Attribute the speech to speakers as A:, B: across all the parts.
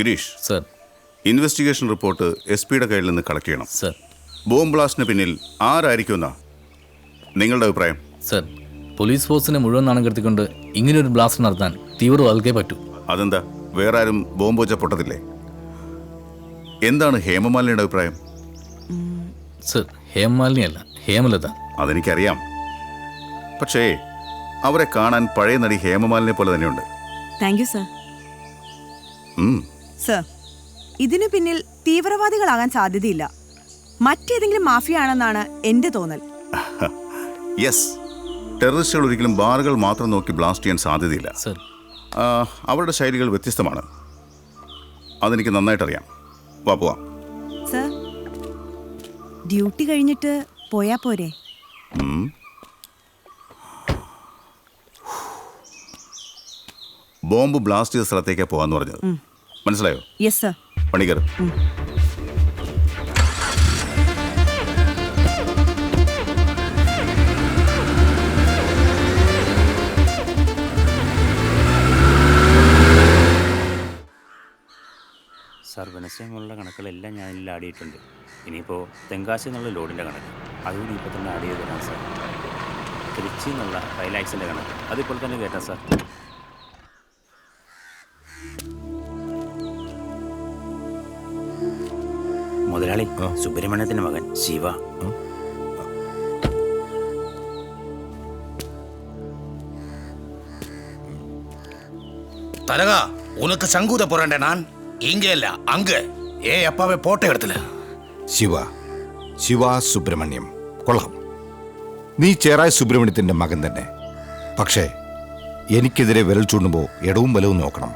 A: Girish
B: sir.
A: Investigation report SP-യുടെ കയ്യിൽ നിന്ന് collect ചെയ്യണം.
B: സർ.
A: ബോംബ് ബ്ലാസ്റ്റിന് പിന്നിൽ ആരായിരിക്കുമെന്നാ നിങ്ങളുടെ അഭിപ്രായം?
B: സർ, പോലീസ് ഫോഴ്സിനെ മുഴുവൻ നാണം കെടുത്തിക്കൊണ്ട് ഇങ്ങനെയൊരു ബ്ലാസ്റ്റ് നടത്താൻ തീവ്രവാദികൾക്കേ പറ്റൂ.
A: അതെന്താ, വേറെ ആരും ബോംബ് വെച്ച പൊട്ടത്തില്ലേ? എന്താണ് ഹേമമാലിനിയുടെ അഭിപ്രായം?
B: സർ, ഹേമമാലിനിയല്ല, ഹേമലത.
A: അതെനിക്കറിയാം. പക്ഷേ അവരെ കാണാൻ പഴയ നടി ഹേമമാലിനെ പോലെ തന്നെയുണ്ട്.
C: Thank you sir. സർ, ഇതിനു പിന്നിൽ തീവ്രവാദികളാകാൻ സാധ്യതയില്ല. മറ്റേതെങ്കിലും മാഫിയ ആണെന്നാണ് എന്റെ തോന്നൽ.
A: യെസ്, ടെററിസ്റ്റുകൾ ഒരിക്കലും ബാറുകൾ മാത്രം നോക്കി ബ്ലാസ്റ്റ് ചെയ്യാൻ സാധ്യതയില്ല.
B: സർ,
A: അവരുടെ ശൈലികൾ വ്യത്യസ്തമാണ്. അതെനിക്ക് നന്നായിട്ടറിയാം. പോവാം.
C: സർ, ഡ്യൂട്ടി കഴിഞ്ഞിട്ട് പോയാ പോരെ?
A: ബോംബ് ബ്ലാസ്റ്റ് ചെയ്ത സ്ഥലത്തേക്കാ പോവാന്ന് പറഞ്ഞത്, മനസ്സിലായോ?
C: Yes sir.
A: പണിക്കർ.
D: സാർ, വെനസ്ഡേയുള്ള കണക്കുകളെല്ലാം ഞാൻ ഇതിൽ ആഡ് ചെയ്തിട്ടുണ്ട്. ഇനിയിപ്പോൾ തെങ്കാശി എന്നുള്ള ലോഡിൻ്റെ കണക്ക് അതുകൂടി ഇപ്പോൾ തന്നെ ആഡ് ചെയ്ത് തരാം സാർ. തിരുച്ചി എന്നുള്ള 5 lakhs കണക്ക് അതിപ്പോൾ തന്നെ കേട്ടാം സാർ. മുതലാളി, സുബ്രഹ്മണ്യത്തിൻ്റെ മകൻ ശിവ.
E: தரகா, உனக்கு சங்கூத போறேன் நான் இங்க இல்ல அங்க. அப்பாவே போட்ட இடத்துல.
F: ശിവ സുബ്രഹ്മണ്യം കൊള്ളാം. നീ ചേറായി സുബ്രഹ്മണ്യത്തിന്റെ മകൻ തന്നെ. പക്ഷേ എനിക്കെതിരെ വിരൽ ചൂണ്ടുമ്പോൾ ഇടവും വലവും നോക്കണം.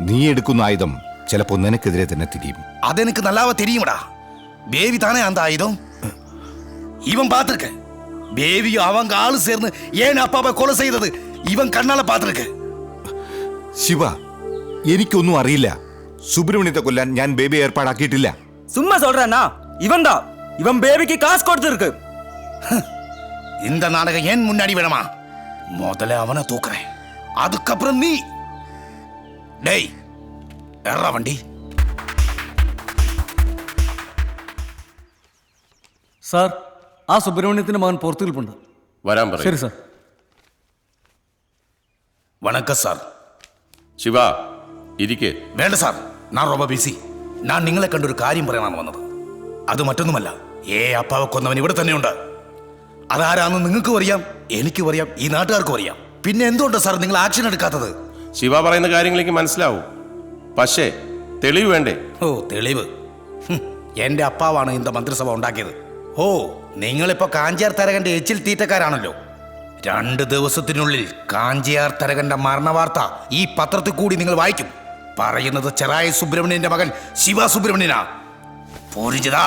F: നീ എടുക്കുന്ന ആയുധം ചിലപ്പോൾ നിനക്കെതിരെ തന്നെ തിരിയും.
E: അതെനിക്ക് നല്ലാവ തിരിയുമടാ. ബേബി താനേ അന്ത ആയുധം. ഇവൻ പാത്തിരിക്ക. ബേബിയും അവങ്ക ആള് ചേർന്ന് അപ്പാവെ കൊല ചെയ്തത് ഇവൻ കണ്ണാലെ പാത്തിരിക്ക.
F: ശിവ, എനിക്കൊന്നും അറിയില്ല. സുബ്രഹ്മണ്യത്തെ കൊല്ലാൻ ഞാൻ ബേബി ഏർപ്പാടാക്കിയിട്ടില്ല.
G: சும்மா சொல்றேன்னா இவன் பேபிக்கு காசு கொடுத்துருக்கு.
E: இந்த நாடகம் ஏன் முன்னாடி வேணுமா? முதல்ல அவனை தூக்குறேன், அதுக்கப்புறம் நீ. டேய், ஏறா வண்டி.
G: സാർ, ആ സുബ്രഹ്മണ്യത്തിന്റെ മകൻ പുറത്തുനിൽപ്പുണ്ട്.
H: വരാൻ പറയും.
G: ശരി സാർ.
E: வணக்கம் சார்.
H: ശിവ, ഇരിക്കേ.
E: വേണ്ട സാർ, ഞാൻ ரொம்ப ബിസി. ഞാൻ നിങ്ങളെ കണ്ടൊരു കാര്യം പറയാനാണ് വന്നത്. അത് മറ്റൊന്നുമല്ല, അപ്പാവെ കൊന്നവൻ ഇവിടെ തന്നെയുണ്ട്. അതാരാന്ന് നിങ്ങൾക്കും അറിയാം, എനിക്കും അറിയാം, ഈ നാട്ടുകാർക്കും അറിയാം. പിന്നെ എന്തുകൊണ്ട് സാർ നിങ്ങൾ ആക്ഷൻ എടുക്കാത്തത്?
H: ശിവ പറയുന്ന കാര്യങ്ങളെനിക്ക് മനസ്സിലാവും, പക്ഷേ തെളിവ് വേണ്ടേ?
E: ഓ, തെളിവ്? എന്റെ അപ്പാവാണ് இந்த മന്ത്രിസഭ ഉണ്ടാക്കിയത്. ഓ, നിങ്ങളിപ്പോ കാഞ്ചിയാർ തരകന്റെ എച്ചിൽ തീറ്റക്കാരാണല്ലോ. 2 ദിവസത്തിനുള്ളിൽ കാഞ്ചിയാർ തരകന്റെ മരണവാർത്ത ഈ പത്രത്തിൽ കൂടി നിങ്ങൾ വായിക്കും. പറയുന്നത് ചെറായി സുബ്രഹ്മണ്യന്റെ മകൻ ശിവ സുബ്രഹ്മണ്യനാ. പോരിച്ചതാ.